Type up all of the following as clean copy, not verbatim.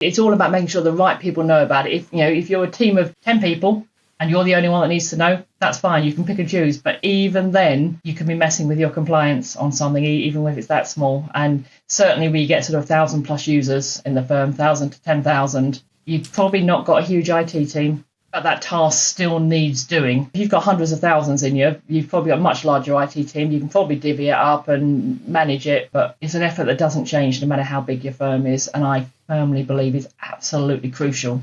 It's all about making sure the right people know about it. If you're a team of 10 people and you're the only one that needs to know, that's fine. You can pick and choose. But even then, you can be messing with your compliance on something, even if it's that small. And certainly when you get sort of 1,000 plus users in the firm, 1,000 to 10,000, you've probably not got a huge IT team. But that task still needs doing. If you've got hundreds of thousands in you, you've probably got a much larger IT team. You can probably divvy it up and manage it, but it's an effort that doesn't change no matter how big your firm is, and I firmly believe is absolutely crucial.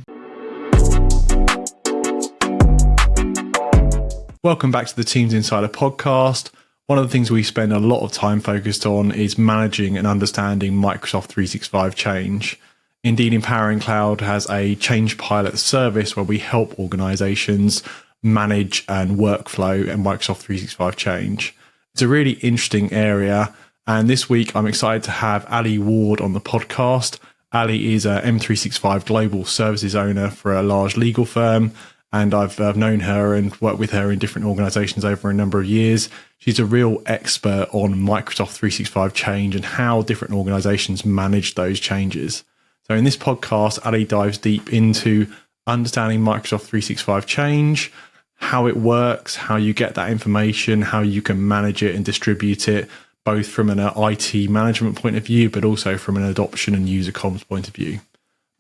Welcome back to the Teams Insider podcast. One of the things we spend a lot of time focused on is managing and understanding Microsoft 365 change. Indeed, Empowering Cloud has a change pilot service where we help organizations manage and workflow and Microsoft 365 change. It's a really interesting area. And this week, I'm excited to have Ali Ward on the podcast. Ali is a M365 Global Services Owner for a large legal firm. And I've known her and worked with her in different organizations over a number of years. She's a real expert on Microsoft 365 change and how different organizations manage those changes. So in this podcast, Ali dives deep into understanding Microsoft 365 change, how it works, how you get that information, how you can manage it and distribute it, both from an IT management point of view, but also from an adoption and user comms point of view.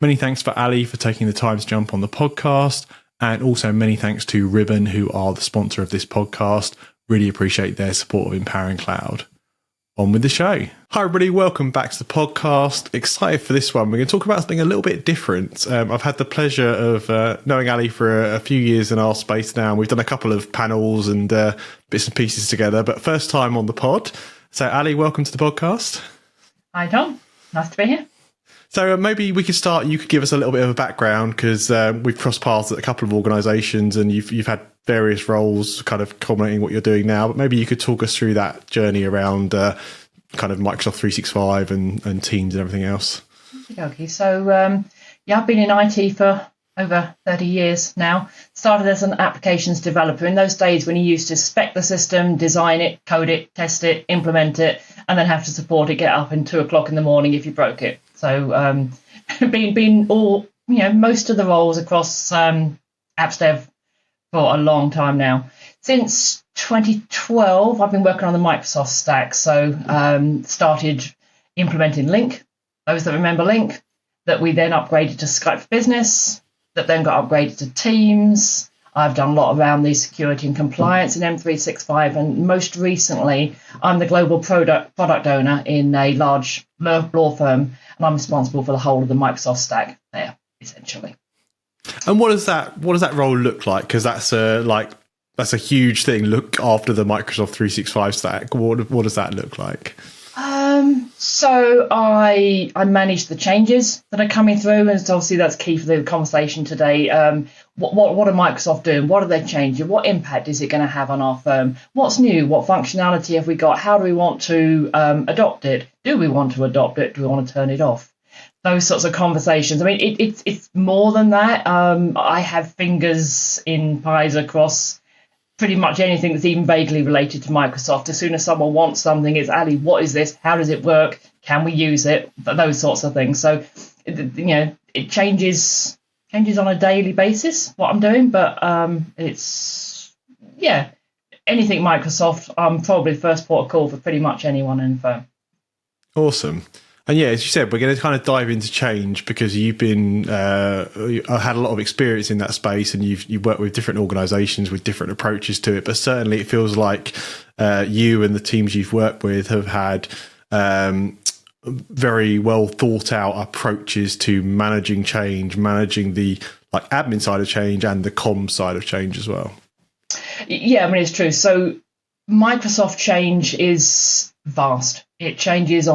Many thanks for Ali for taking the time to jump on the podcast. And also many thanks to Ribbon, who are the sponsor of this podcast. Really appreciate their support of Empowering Cloud. On with the show. Hi, everybody. Welcome back to the podcast. Excited for this one. We're going to talk about something a little bit different. I've had the pleasure of knowing Ali for a few years in our space now. We've done a couple of panels and bits and pieces together, but first time on the pod. So, Ali, welcome to the podcast. Hi, Tom. Nice to be here. So maybe we could start. You could give us a little bit of a background because we've crossed paths at a couple of organisations and you've had various roles kind of culminating what you're doing now. But maybe you could talk us through that journey around kind of Microsoft 365 and Teams and everything else. Okay. So, I've been in IT for over 30 years now. Started as an applications developer in those days when you used to spec the system, design it, code it, test it, implement it, and then have to support it, get up in 2 o'clock in the morning if you broke it. So been all, most of the roles across apps dev for a long time now. Since 2012, I've been working on the Microsoft stack. So started implementing Link, those that remember Link, that we then upgraded to Skype for Business, that then got upgraded to Teams. I've done a lot around the security and compliance in M365, and most recently, I'm the global product owner in a large law firm, and I'm responsible for the whole of the Microsoft stack there, essentially. And what does that role look like? Because that's a huge thing. Look after the Microsoft 365 stack. What does that look like? So I manage the changes that are coming through, and obviously that's key for the conversation today. What are Microsoft doing? What are they changing? What impact is it going to have on our firm? What's new? What functionality have we got? How do we want to adopt it? Do we want to adopt it? Do we want to turn it off? Those sorts of conversations. I mean, it's more than that. I have fingers in pies across pretty much anything that's even vaguely related to Microsoft. As soon as someone wants something, it's Ali, what is this? How does it work? Can we use it? Those sorts of things. So, it changes on a daily basis what I'm doing, but it's anything Microsoft. I'm probably first port of call for pretty much anyone in the firm. Awesome. And yeah, as you said, we're going to kind of dive into change because you've been had a lot of experience in that space, and you've worked with different organisations with different approaches to it. But certainly, it feels like you and the teams you've worked with have had very well thought out approaches to managing change, managing the admin side of change and the comms side of change as well. Yeah, I mean, it's true. So Microsoft change is vast. It changes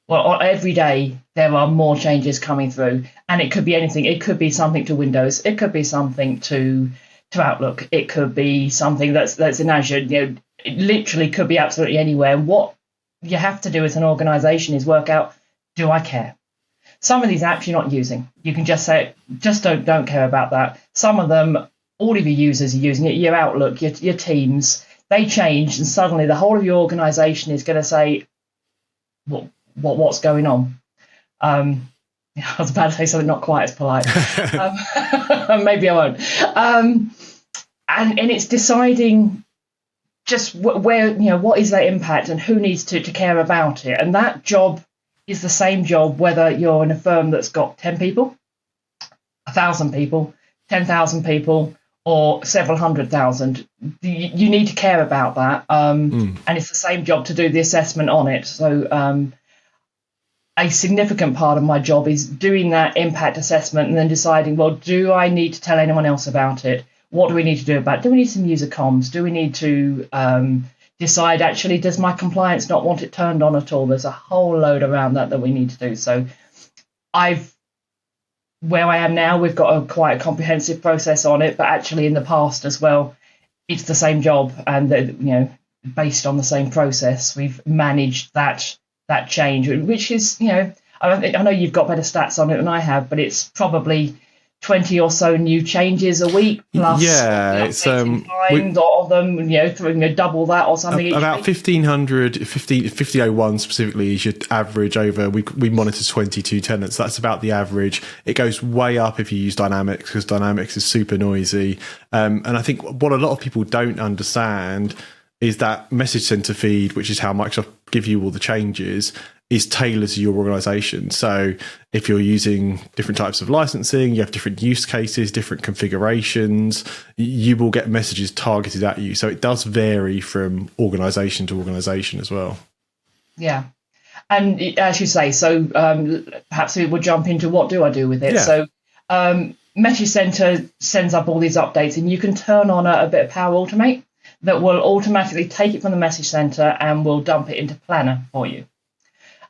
every day there are more changes coming through, and it could be anything. It could be something to Windows. It could be something to Outlook. It could be something that's in Azure. It literally could be absolutely anywhere. And what you have to do as an organization is work out, do I care? Some of these apps you're not using. You can just say, just don't care about that. Some of them, all of your users are using it. Your Outlook, your Teams, they change, and suddenly the whole of your organization is going to say, what's going on? I was about to say something not quite as polite. Maybe I won't. And it's deciding just where, what is that impact and who needs to care about it. And that job is the same job whether you're in a firm that's got 10 people, 1,000 people, 10,000 people, or several 100,000. You need to care about that. And it's the same job to do the assessment on it. So a significant part of my job is doing that impact assessment and then deciding, well, do I need to tell anyone else about it? What do we need to do about it? Do we need some user comms? Do we need to decide, actually, does my compliance not want it turned on at all? There's a whole load around that we need to do. So where I am now, we've got quite a comprehensive process on it, but actually in the past as well, it's the same job, and based on the same process, we've managed that change, which is, I know you've got better stats on it than I have, but it's probably 20 or so new changes a week plus. Yeah, it's of them, double that or something. About 5001 specifically is your average over. We monitor 22 tenants. That's about the average. It goes way up if you use Dynamics, because Dynamics is super noisy. And I think what a lot of people don't understand is that message center feed, which is how Microsoft give you all the changes, is tailored to your organization. So if you're using different types of licensing, you have different use cases, different configurations, you will get messages targeted at you. So it does vary from organization to organization as well. Yeah. And as you say, so perhaps we will jump into what do I do with it. Yeah. So Message Center sends up all these updates, and you can turn on a bit of Power Automate that will automatically take it from the Message Center and will dump it into Planner for you.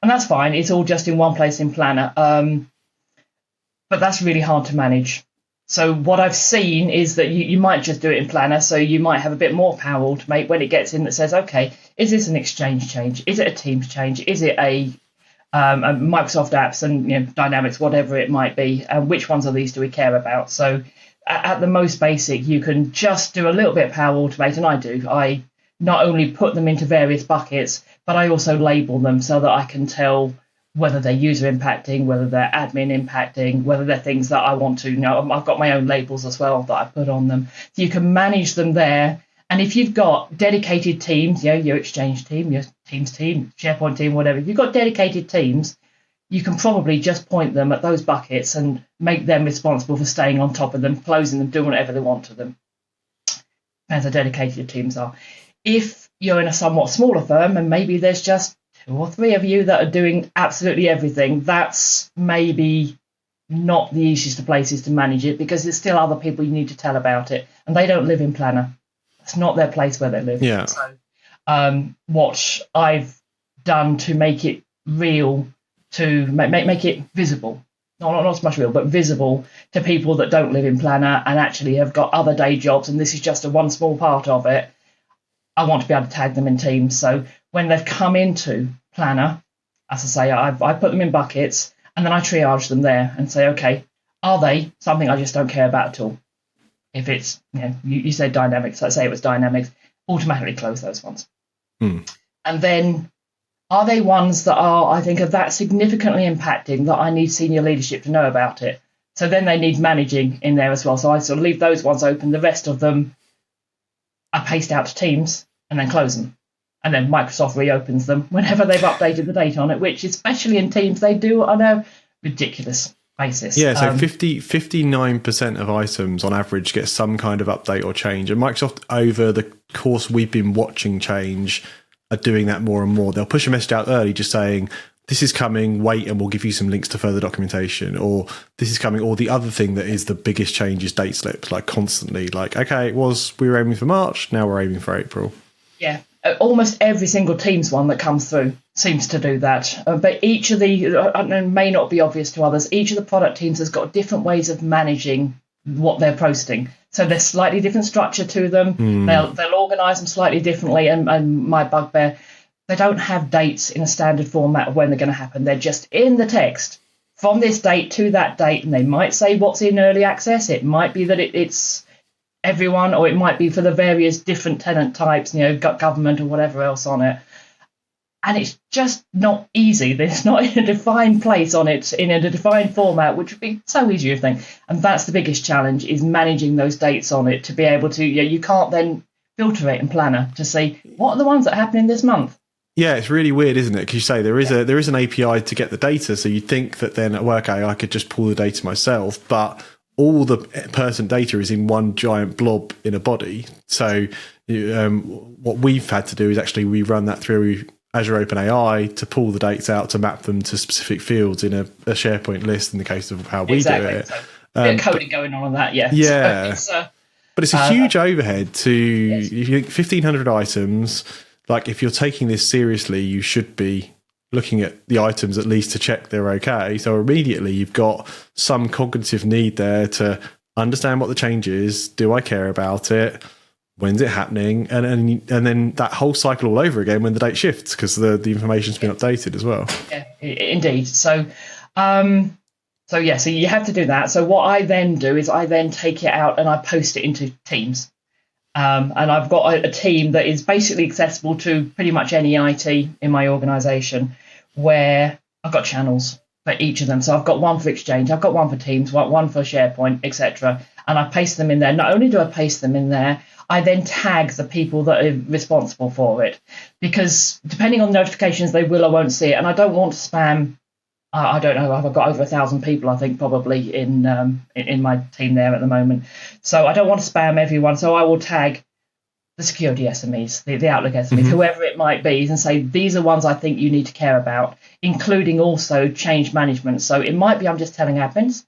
And that's fine. It's all just in one place in Planner. But that's really hard to manage. So what I've seen is that you might just do it in Planner. So you might have a bit more Power Automate when it gets in that says, OK, is this an Exchange change? Is it a Teams change? Is it a Microsoft apps and Dynamics, whatever it might be? Which ones of these do we care about? So at the most basic, you can just do a little bit of Power Automate. And I do. I not only put them into various buckets, but I also label them so that I can tell whether they're user impacting, whether they're admin impacting, whether they're things that I want to know. I've got my own labels as well that I put on them. So you can manage them there. And if you've got dedicated teams, your Exchange team, your Teams team, SharePoint team, whatever, if you've got dedicated teams, you can probably just point them at those buckets and make them responsible for staying on top of them, closing them, doing whatever they want to them, as the dedicated teams are. If you're in a somewhat smaller firm and maybe there's just 2 or 3 of you that are doing absolutely everything, that's maybe not the easiest of places to manage it, because there's still other people you need to tell about it, and they don't live in Planner. It's not their place where they live. Yeah. So what I've done to make it real, to make it visible, not so much real, but visible to people that don't live in Planner and actually have got other day jobs, and this is just one small part of it, I want to be able to tag them in teams. So when they've come into Planner, as I say, I put them in buckets and then I triage them there and say, OK, are they something I just don't care about at all? If it's, you said Dynamics, let's say it was Dynamics, automatically close those ones. And then are they ones that are that significantly impacting that I need senior leadership to know about it? So then they need managing in there as well. So I sort of leave those ones open. The rest of them, I paste out to Teams and then close them. And then Microsoft reopens them whenever they've updated the date on it, which especially in Teams, they do on a ridiculous basis. Yeah, so 59% of items on average get some kind of update or change. And Microsoft, over the course we've been watching change, are doing that more and more. They'll push a message out early just saying, this is coming, wait, and we'll give you some links to further documentation, or this is coming, or the other thing that is the biggest change is date slips, like constantly, like, okay, we were aiming for March, now we're aiming for April. Yeah, almost every single Teams one that comes through seems to do that. But each of the, may not be obvious to others, each of the product teams has got different ways of managing what they're posting. So there's slightly different structure to them. They'll organise them slightly differently. And my bugbear, they don't have dates in a standard format of when they're going to happen. They're just in the text from this date to that date. And they might say what's in early access. It might be that it's everyone, or it might be for the various different tenant types, government or whatever else on it. And it's just not easy. There's not in a defined place on it, in a defined format, which would be so easy, you think. And that's the biggest challenge, is managing those dates on it to be able to, you can't then filter it in Planner to see what are the ones that are happening this month. Yeah, it's really weird, isn't it? Because you say there is an API to get the data, so you think that then, well, okay, I could just pull the data myself, but all the person data is in one giant blob in a body. So what we've had to do is actually we run that through Azure OpenAI to pull the dates out to map them to specific fields in a SharePoint list in the case of how we do it. So a bit of coding going on that, yeah. Yeah. So but it's a huge overhead to yes. if you 1,500 items. Like, if you're taking this seriously, you should be looking at the items at least to check they're okay. So immediately you've got some cognitive need there to understand what the change is. Do I care about it? When's it happening? And then that whole cycle all over again when the date shifts, because the information's been updated as well. Yeah, indeed. So you have to do that. So what I then do is I then take it out and I post it into Teams. And I've got a team that is basically accessible to pretty much any IT in my organisation, where I've got channels for each of them. So I've got one for Exchange, I've got one for Teams, one for SharePoint, etc. And I paste them in there. Not only do I paste them in there, I then tag the people that are responsible for it, because depending on notifications, they will or won't see it. And I don't want to spam. I don't know. I've got over 1,000 people, I think, probably in my team there at the moment. So I don't want to spam everyone. So I will tag the security SMEs, the Outlook SMEs, whoever it might be, and say these are ones I think you need to care about, including also change management. So it might be I'm just telling admins.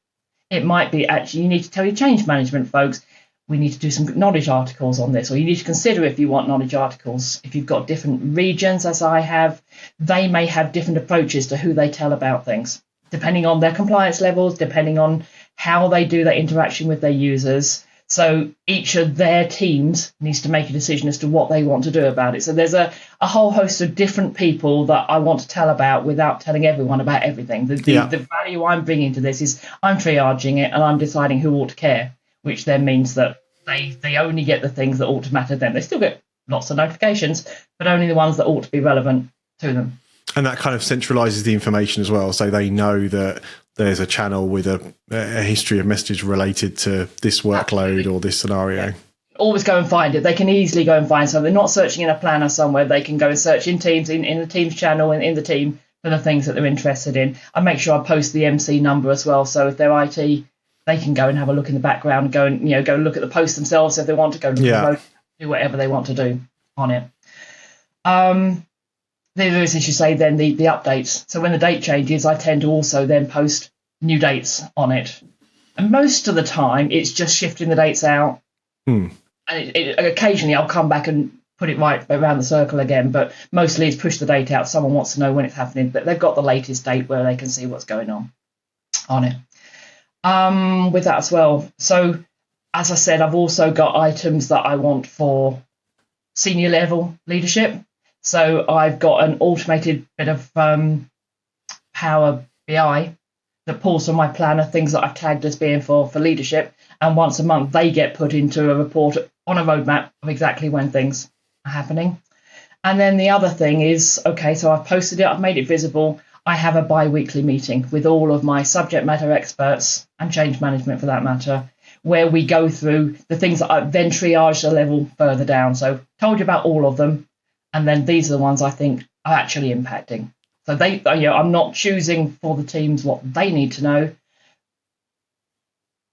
It might be actually you need to tell your change management folks, we need to do some knowledge articles on this, or you need to consider if you want knowledge articles. If you've got different regions, as I have, they may have different approaches to who they tell about things, depending on their compliance levels, depending on how they do their interaction with their users. So each of their teams needs to make a decision as to what they want to do about it. So there's a whole host of different people that I want to tell about without telling everyone about everything. The value I'm bringing to this is I'm triaging it and I'm deciding who ought to care, which then means that they only get the things that ought to matter to them. They still get lots of notifications, but only the ones that ought to be relevant to them. And that kind of centralizes the information as well. So they know that there's a channel with a history of messages related to this workload or this scenario. Yeah. Always go and find it. They can easily go and find. So they're not searching in a planner somewhere. They can go and search in Teams, in the Teams channel, and in the team for the things that they're interested in. I make sure I post the MC number as well. So if they're IT, they can go and have a look in the background, go and look at the post themselves if they want to go look at the road, do whatever they want to do on it. There is, as you say, then the updates. So when the date changes, I tend to also then post new dates on it. And most of the time, it's just shifting the dates out. And occasionally I'll come back and put it right around the circle again, but mostly it's push the date out. Someone wants to know when it's happening, but they've got the latest date where they can see what's going on it. With that as well. So, as I said, I've also got items that I want for senior level leadership. So I've got an automated bit of Power BI that pulls from my planner things that I've tagged as being for leadership. And once a month, they get put into a report on a roadmap of exactly when things are happening. And then the other thing is, okay, so I've posted it, I've made it visible. I have a bi-weekly meeting with all of my subject matter experts and change management for that matter, where we go through the things that I then triage a level further down. So told you about all of them. And then these are the ones I think are actually impacting. So I'm not choosing for the teams what they need to know,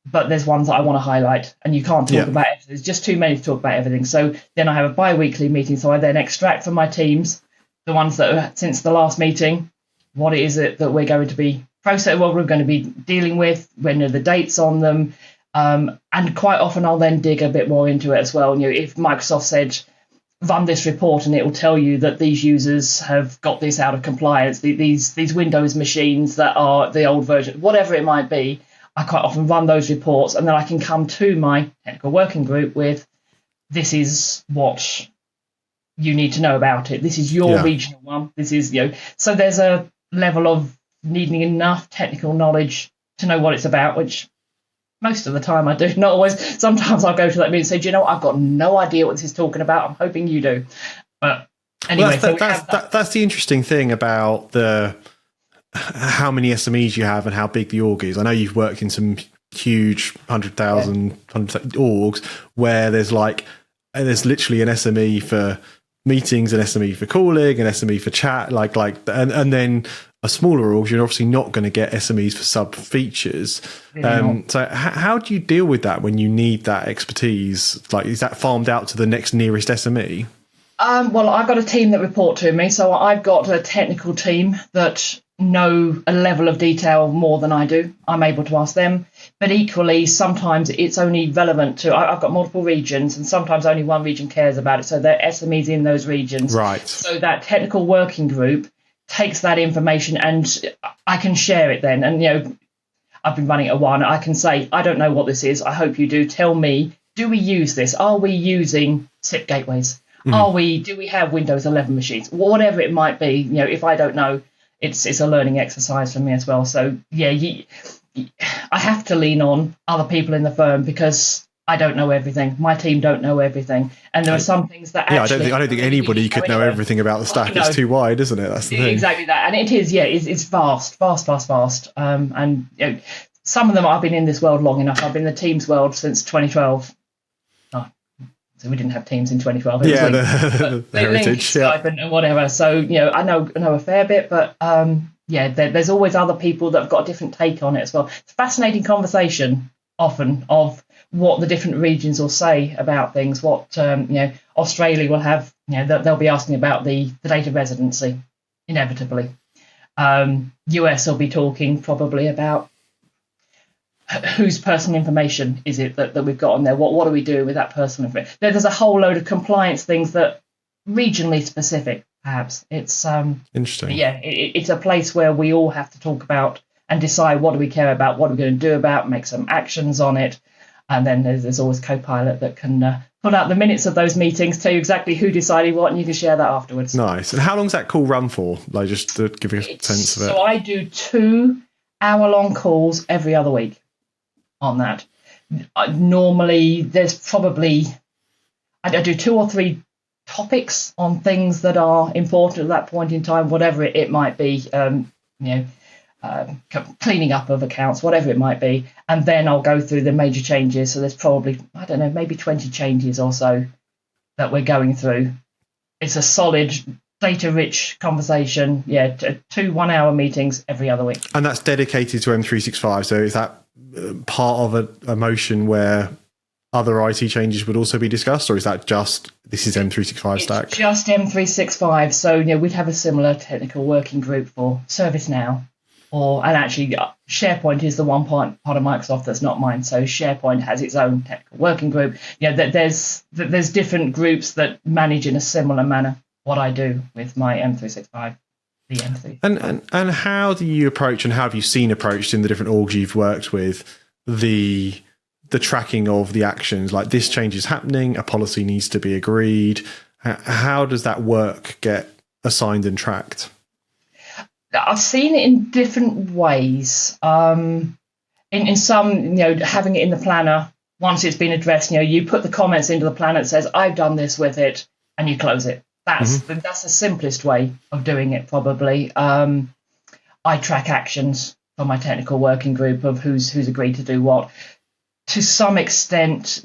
but there's ones that I want to highlight, and you can't talk about it. There's just too many to talk about everything. So then I have a bi-weekly meeting. So I then extract from my teams the ones that are since the last meeting. What is it that we're going to be processing? What we're going to be dealing with? When are the dates on them? And quite often I'll then dig a bit more into it as well. If Microsoft said, run this report and it will tell you that these users have got this out of compliance, these Windows machines that are the old version, whatever it might be, I quite often run those reports and then I can come to my technical working group with, this is what you need to know about it. This is your regional one. This is, so there's a level of needing enough technical knowledge to know what it's about, which most of the time I do, not always. Sometimes I'll go to that meeting and say, I've got no idea what this is talking about. I'm hoping you do. But Anyway, that's the interesting thing about how many SMEs you have and how big the org is. I know you've worked in some huge 100,000 orgs where there's literally an SME for meetings, an SME for calling, an SME for chat, and then a smaller org, you're obviously not going to get SMEs for sub features. So how do you deal with that when you need that expertise? Like, is that farmed out to the next nearest SME? Well, I've got a team that report to me, so I've got a technical team that know a level of detail more than I do. I'm able to ask them, but equally, sometimes it's only relevant to. I've got multiple regions, and sometimes only one region cares about it, so they're SMEs in those regions. Right. So that technical working group takes that information, and I can share it then. And I've been running it a while, and I can say, I don't know what this is. I hope you do. Tell me, do we use this? Are we using SIP gateways? Do we have Windows 11 machines? Whatever it might be, if I don't know, it's a learning exercise for me as well. So I have to lean on other people in the firm because I don't know everything. My team don't know everything, and there are some things that I don't think anybody could know everything about the stack. It's too wide, isn't it? That's the thing. Exactly that, and it is. It's vast. And some of them, I've been in this world long enough. I've been in the Teams world since 2012. So we didn't have Teams in 2012. The heritage, Skype and whatever. So I know a fair bit, but there's always other people that have got a different take on it as well. It's a fascinating conversation often of what the different regions will say about things. What Australia will have, they'll be asking about the data residency inevitably. US will be talking probably about whose personal information is it that we've got on there? What do we do with that personal information? There's a whole load of compliance things that regionally specific, perhaps. It's interesting. It's a place where we all have to talk about and decide what do we care about, what are we going to do about, make some actions on it. And then there's always Copilot that can pull out the minutes of those meetings, tell you exactly who decided what, and you can share that afterwards. Nice. And how long's that call run for? Like, just to give you a sense of it. So I do 2-hour-long calls every other week on that. Normally, there's probably I do 2 or 3 topics on things that are important at that point in time, whatever it might be. Cleaning up of accounts, whatever it might be, and then I'll go through the major changes. So there's probably, I don't know, maybe 20 changes or so that we're going through. It's a solid, data-rich conversation. 2 1-hour meetings every other week. And that's dedicated to M365. So is that part of a motion where other IT changes would also be discussed, or is that just this is M365 stack? It's just M365. So we'd have a similar technical working group for ServiceNow. And actually, SharePoint is the one part of Microsoft that's not mine. So SharePoint has its own technical working group. There's different groups that manage in a similar manner what I do with my M365, the M3. And how do you approach, and how have you seen approached in the different orgs you've worked with, the tracking of the actions? Like, this change is happening, a policy needs to be agreed. How does that work get assigned and tracked? I've seen it in different ways. In some, having it in the planner, once it's been addressed, you put the comments into the planner that says, I've done this with it, and you close it. That's the simplest way of doing it, probably. I track actions for my technical working group of who's agreed to do what. To some extent,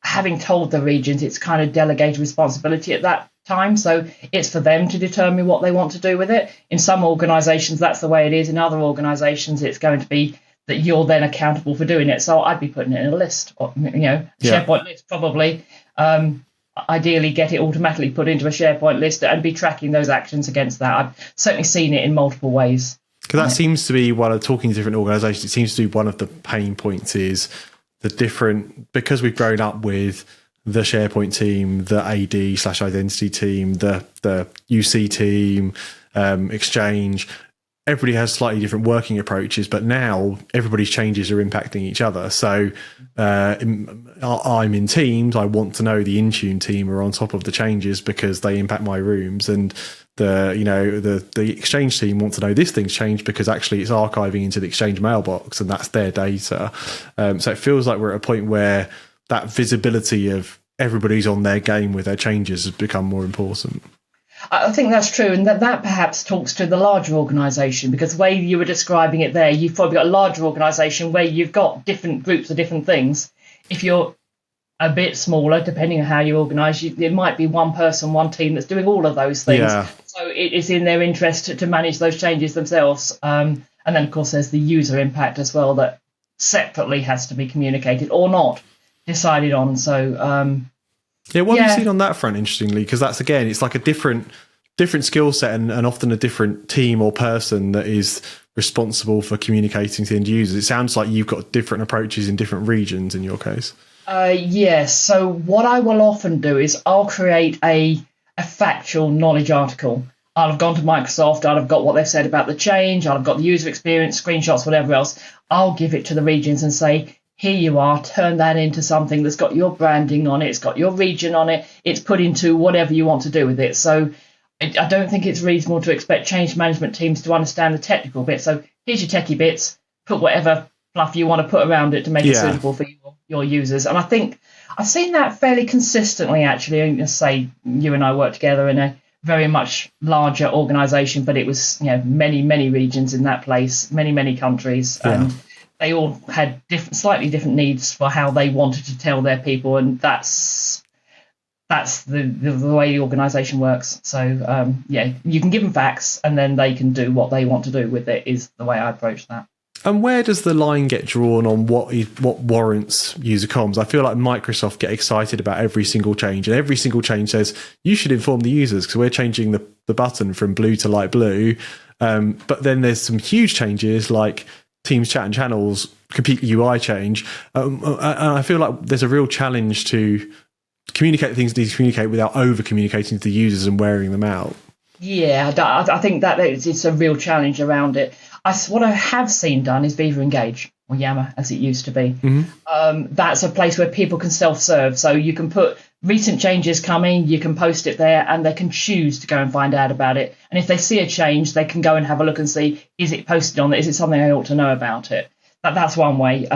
having told the regions, it's kind of delegated responsibility at that time, so it's for them to determine what they want to do with it. In some organizations that's the way it is. In other organizations it's going to be that you're then accountable for doing it. So I'd be putting it in a list, or SharePoint list probably. Ideally get it automatically put into a SharePoint list and be tracking those actions against that. I've certainly seen it in multiple ways. Because that seems to be, while I'm talking to different organizations, it seems to be one of the pain points is the different, because we've grown up with the SharePoint team, the AD/identity team, the UC team, Exchange. Everybody has slightly different working approaches, but now everybody's changes are impacting each other. So I'm in Teams. I want to know the Intune team are on top of the changes because they impact my rooms, and the Exchange team want to know this thing's changed because actually it's archiving into the Exchange mailbox and that's their data. So it feels like we're at a point where that visibility of everybody's on their game with their changes has become more important. I think that's true, and that perhaps talks to the larger organisation, because the way you were describing it there, you've probably got a larger organisation where you've got different groups of different things. If you're a bit smaller, depending on how you organise, it might be one person, one team that's doing all of those things. Yeah. So it is in their interest to manage those changes themselves. And then, of course, there's the user impact as well that separately has to be communicated or not decided on. So what have you seen on that front, interestingly? Because that's, again, it's like a different skill set and often a different team or person that is responsible for communicating to end users. It sounds like you've got different approaches in different regions in your case. Yes. So what I will often do is I'll create a factual knowledge article. I'll have gone to Microsoft, I'll have got what they've said about the change, I'll have got the user experience, screenshots, whatever else. I'll give it to the regions and say, here you are, turn that into something that's got your branding on it, it's got your region on it, it's put into whatever you want to do with it. So I don't think it's reasonable to expect change management teams to understand the technical bit. So here's your techie bits, put whatever fluff you want to put around it to make it suitable for your users. And I think I've seen that fairly consistently, actually. Say you and I work together in a very much larger organisation, but it was many, many regions in that place, many, many countries. And they all had slightly different needs for how they wanted to tell their people, and that's the way the organisation works. So you can give them facts, and then they can do what they want to do with it. Is the way I approach that. And where does the line get drawn on what warrants user comms? I feel like Microsoft get excited about every single change, and every single change says you should inform the users because we're changing the button from blue to light blue. But then there's some huge changes like Teams chat and channels, complete UI change. And I feel like there's a real challenge to communicate the things you need to communicate without over communicating to the users and wearing them out. Yeah, I think that it's a real challenge around it. What I have seen done is Viva Engage, or Yammer as it used to be. Mm-hmm. That's a place where people can self-serve. So you can put recent changes coming, you can post it there, and they can choose to go and find out about it. And if they see a change, they can go and have a look and see, is it posted on it? Is it something I ought to know about it? That's one way.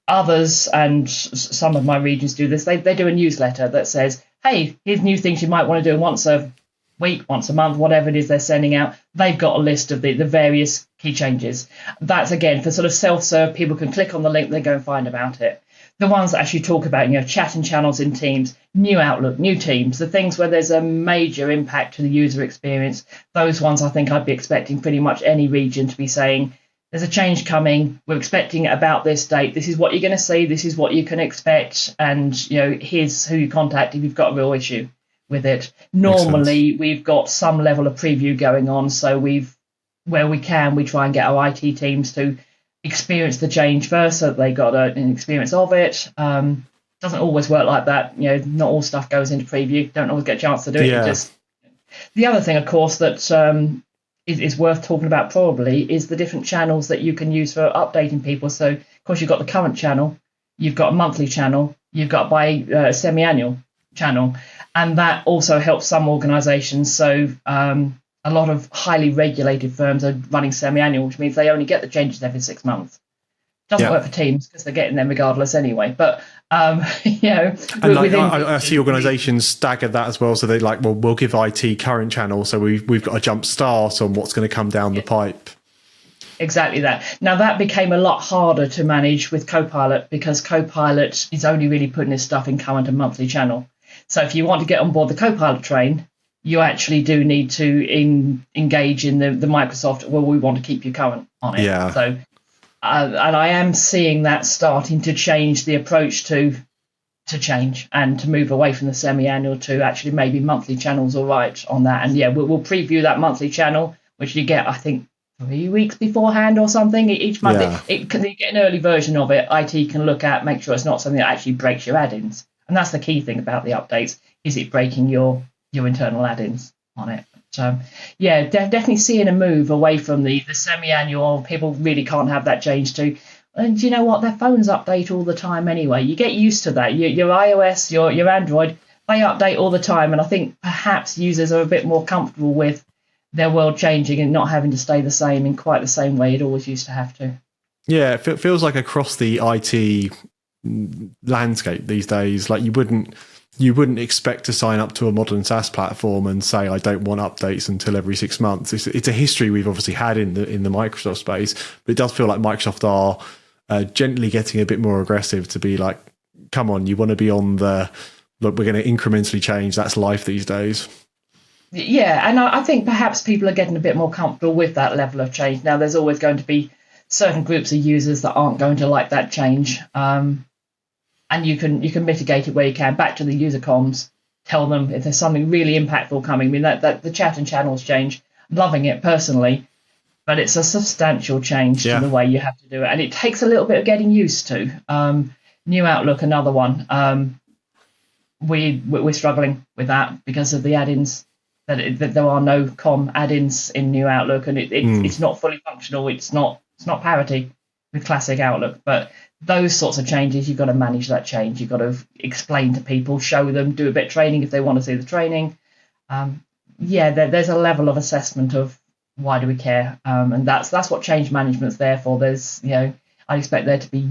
Others, and some of my regions do this, they do a newsletter that says, hey, here's new things you might want to do once a week, once a month, whatever it is they're sending out. They've got a list of the various key changes. That's, again, for sort of self-serve. People can click on the link, they go and find about it. The ones that actually talk about, chat and channels in Teams, new Outlook, new Teams, the things where there's a major impact to the user experience, those ones I think I'd be expecting pretty much any region to be saying, there's a change coming, we're expecting it about this date, this is what you're going to see, this is what you can expect, and here's who you contact if you've got a real issue with it. Normally we've got some level of preview going on, so where we can, we try and get our IT teams to experience the change first so that they got an experience of it. Doesn't always work like that. Not all stuff goes into preview, don't always get a chance to do it. The other thing, of course, that is worth talking about probably is the different channels that you can use for updating people. So of course you've got the current channel, you've got a monthly channel, you've got a semi-annual channel, and that also helps some organizations. So a lot of highly regulated firms are running semi-annual, which means they only get the changes every 6 months. Doesn't work for Teams because they're getting them regardless anyway. But and I see organisations stagger that as well. So they we'll give IT current channel, so we've got a jump start on what's going to come down the pipe. Exactly that. Now that became a lot harder to manage with Copilot because Copilot is only really putting his stuff in current and monthly channel. So if you want to get on board the Copilot train, you actually do need to engage in the Microsoft, well, we want to keep you current on it. Yeah. So, and I am seeing that starting to change the approach to change and to move away from the semi-annual to actually maybe monthly channels all right on that. And we'll preview that monthly channel, which you get, I think, 3 weeks beforehand or something each month. Yeah. You get an early version of it. IT can look at, make sure it's not something that actually breaks your add-ins. And that's the key thing about the updates. Is it breaking your internal add-ins on it? So, definitely seeing a move away from the semi-annual. People really can't have that change to. And you know what? Their phones update all the time anyway. You get used to that. Your iOS, your Android, they update all the time. And I think perhaps users are a bit more comfortable with their world changing and not having to stay the same in quite the same way it always used to have to. Yeah, it feels like across the IT landscape these days, like you wouldn't you wouldn't expect to sign up to a modern SaaS platform and say, I don't want updates until every 6 months. It's a history we've obviously had in the Microsoft space, but it does feel like Microsoft are gently getting a bit more aggressive to be like, come on, you want to be on the, look, we're going to incrementally change. That's life these days. Yeah, and I think perhaps people are getting a bit more comfortable with that level of change. Now, there's always going to be certain groups of users that aren't going to like that change. And you can mitigate it where you can. Back to the user comms, tell them if there's something really impactful coming. I mean, that the chat and channels change, I'm loving it personally, but it's a substantial change to the way you have to do it. And it takes a little bit of getting used to. New Outlook, another one. We're struggling with that because of the add-ins, that there are no com add-ins in New Outlook, and it's not fully functional. It's not parity with classic Outlook, but those sorts of changes, you've got to manage that change. You've got to explain to people, show them, do a bit of training if they want to see the training. There's a level of assessment of why do we care, and that's what change management's there for. There's, I expect there to be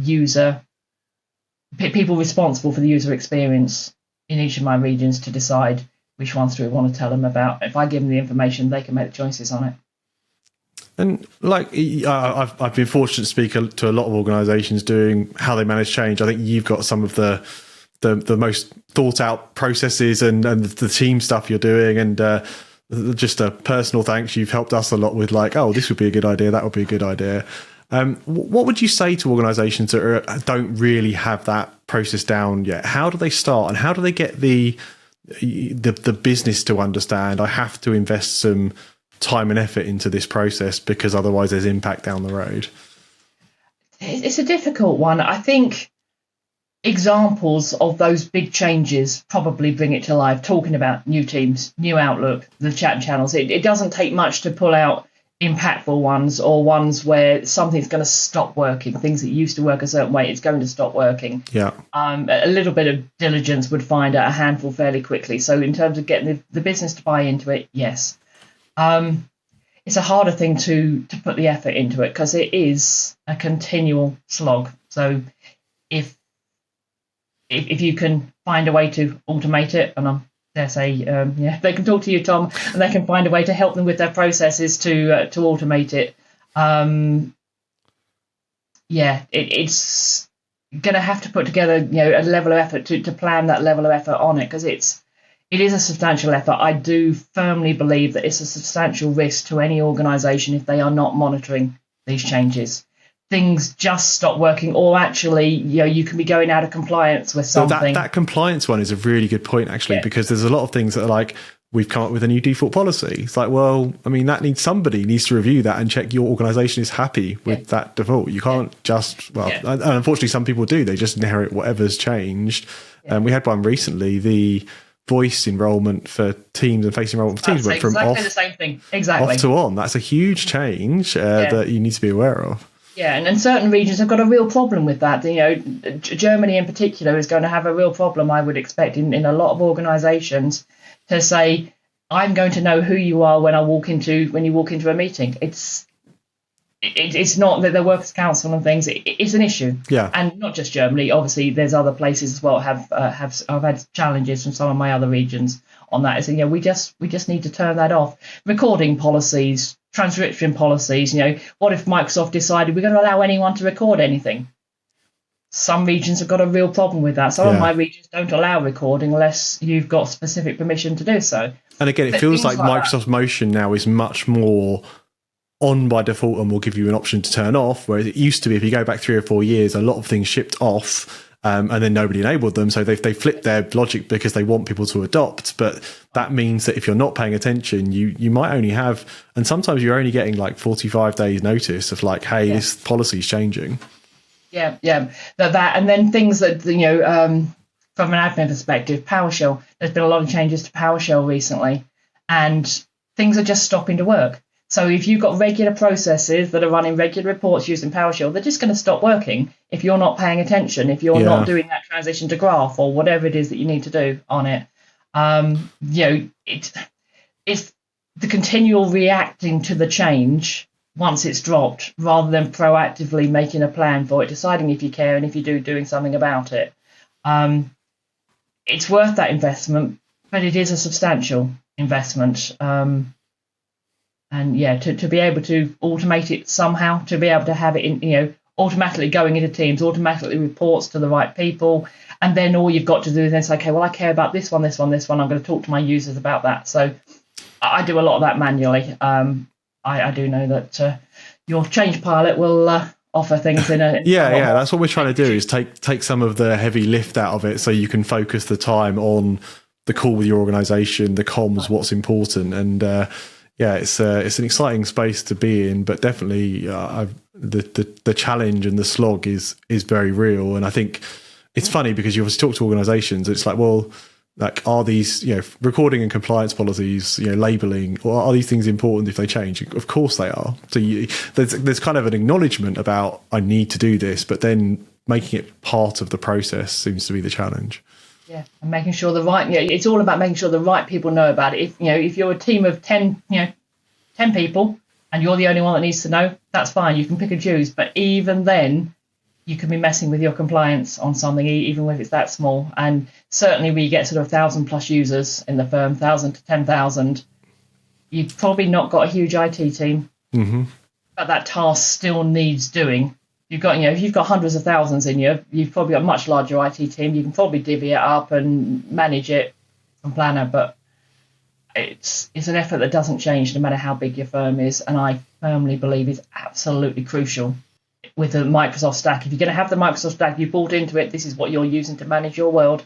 people responsible for the user experience in each of my regions to decide which ones do we want to tell them about. If I give them the information, they can make the choices on it. And like I've been fortunate to speak to a lot of organisations doing how they manage change. I think you've got some of the most thought out processes and the team stuff you're doing. And just a personal thanks. You've helped us a lot with like, oh, this would be a good idea. That would be a good idea. What would you say to organisations that don't really have that process down yet? How do they start, and how do they get the business to understand I have to invest some time and effort into this process because otherwise there's impact down the road? It's a difficult one. I think examples of those big changes probably bring it to life, talking about new teams, new Outlook, the chat channels. It doesn't take much to pull out impactful ones, or ones where something's going to stop working, things that used to work a certain way, it's going to stop working. A little bit of diligence would find a handful fairly quickly. So in terms of getting the business to buy into it, yes. It's a harder thing to put the effort into it because it is a continual slog. So if you can find a way to automate it, and I dare say, they can talk to you, Tom, and they can find a way to help them with their processes to automate it. It's going to have to put together, a level of effort to plan that level of effort on it, because it is a substantial effort. I do firmly believe that it's a substantial risk to any organisation if they are not monitoring these changes. Things just stop working, or actually, you can be going out of compliance with something. So that compliance one is a really good point, actually, because there's a lot of things that are like, we've come up with a new default policy. It's like, well, I mean, somebody needs to review that and check your organisation is happy with that default. You can't and unfortunately some people do. They just inherit whatever's changed. And we had one recently, the voice enrollment for teams and face enrollment for teams went from exactly the same thing. Exactly. Off to on. That's a huge change that you need to be aware of. Yeah, and certain regions have got a real problem with that. Germany in particular is going to have a real problem, I would expect, in a lot of organisations, to say, I'm going to know who you are when you walk into a meeting. It's not that the workers' council and things. It's an issue. Yeah. And not just Germany. Obviously, there's other places as well I've had challenges from some of my other regions on that. So we just need to turn that off. Recording policies, transcription policies. What if Microsoft decided we're going to allow anyone to record anything? Some regions have got a real problem with that. Some of my regions don't allow recording unless you've got specific permission to do so. And again, it feels like Microsoft's motion now is much more on by default and will give you an option to turn off, whereas it used to be, if you go back 3 or 4 years, a lot of things shipped off and then nobody enabled them. So they flipped their logic because they want people to adopt. But that means that if you're not paying attention, you might only have, and sometimes you're only getting like 45 days notice of like, hey, this policy is changing. Yeah. That and then things that, from an admin perspective, PowerShell, there's been a lot of changes to PowerShell recently, and things are just stopping to work. So if you've got regular processes that are running regular reports using PowerShell, they're just going to stop working if you're not paying attention, if you're not doing that transition to Graph or whatever it is that you need to do on it. It's the continual reacting to the change once it's dropped, rather than proactively making a plan for it, deciding if you care, and if you do, doing something about it. it's worth that investment, but it is a substantial investment. And yeah, to be able to automate it somehow, to be able to have it in, automatically going into Teams, automatically reports to the right people, and then all you've got to do is then say, okay, well, I care about this one, this one, this one. I'm going to talk to my users about that. So I do a lot of that manually. I do know that your change pilot will offer things in a yeah. That's what we're trying to do, is take some of the heavy lift out of it, so you can focus the time on the call with your organisation, the comms, what's important, and it's an exciting space to be in. But definitely, the challenge and the slog is very real. And I think it's funny because you obviously talk to organisations. It's like, well, like, are these, recording and compliance policies, labelling, or are these things important if they change? Of course they are. So there's kind of an acknowledgement about, I need to do this, but then making it part of the process seems to be the challenge. Yeah, and making sure it's all about making sure the right people know about it. If you're a team of 10 people and you're the only one that needs to know, that's fine. You can pick and choose. But even then, you can be messing with your compliance on something, even if it's that small. And certainly we get sort of 1,000 plus users in the firm, 1,000 to 10,000. You've probably not got a huge IT team, but that task still needs doing. If you've got hundreds of thousands in you've probably got a much larger IT team. You can probably divvy it up and manage it and plan it, but it's an effort that doesn't change no matter how big your firm is, and I firmly believe is absolutely crucial with the Microsoft stack. If you're going to have the Microsoft stack, you bought into it, this is what you're using to manage your world,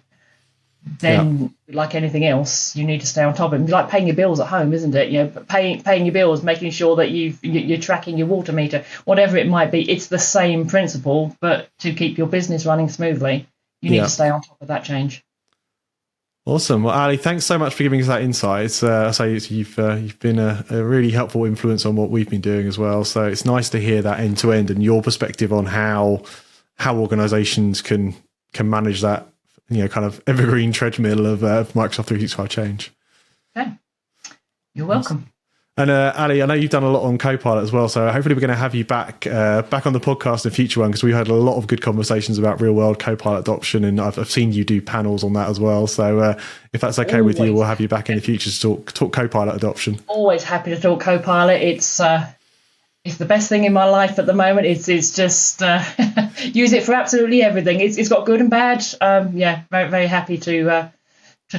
then like anything else, you need to stay on top of it. It's like paying your bills at home, isn't it? Paying your bills, making sure that you're tracking your water meter, whatever it might be. It's the same principle, but to keep your business running smoothly, you need to stay on top of that change. Awesome. Well, Ali, thanks so much for giving us that insight. You've been a really helpful influence on what we've been doing as well. So it's nice to hear that end to end and your perspective on how organisations can manage that, kind of evergreen treadmill of Microsoft 365 change. Okay. You're welcome. And Ali, I know you've done a lot on Copilot as well, so hopefully we're going to have you back on the podcast in a future one, because we had a lot of good conversations about real world Copilot adoption, and I've seen you do panels on that as well. So if that's okay with you, we'll have you back in the future to talk Copilot adoption. Always happy to talk Copilot. It's the best thing in my life at the moment. It's just use it for absolutely everything. It's got good and bad. Very, very happy to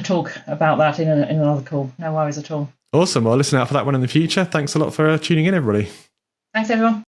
talk about that in another call. No worries at all. Awesome. Well, listen out for that one in the future. Thanks a lot for tuning in, everybody. Thanks, everyone.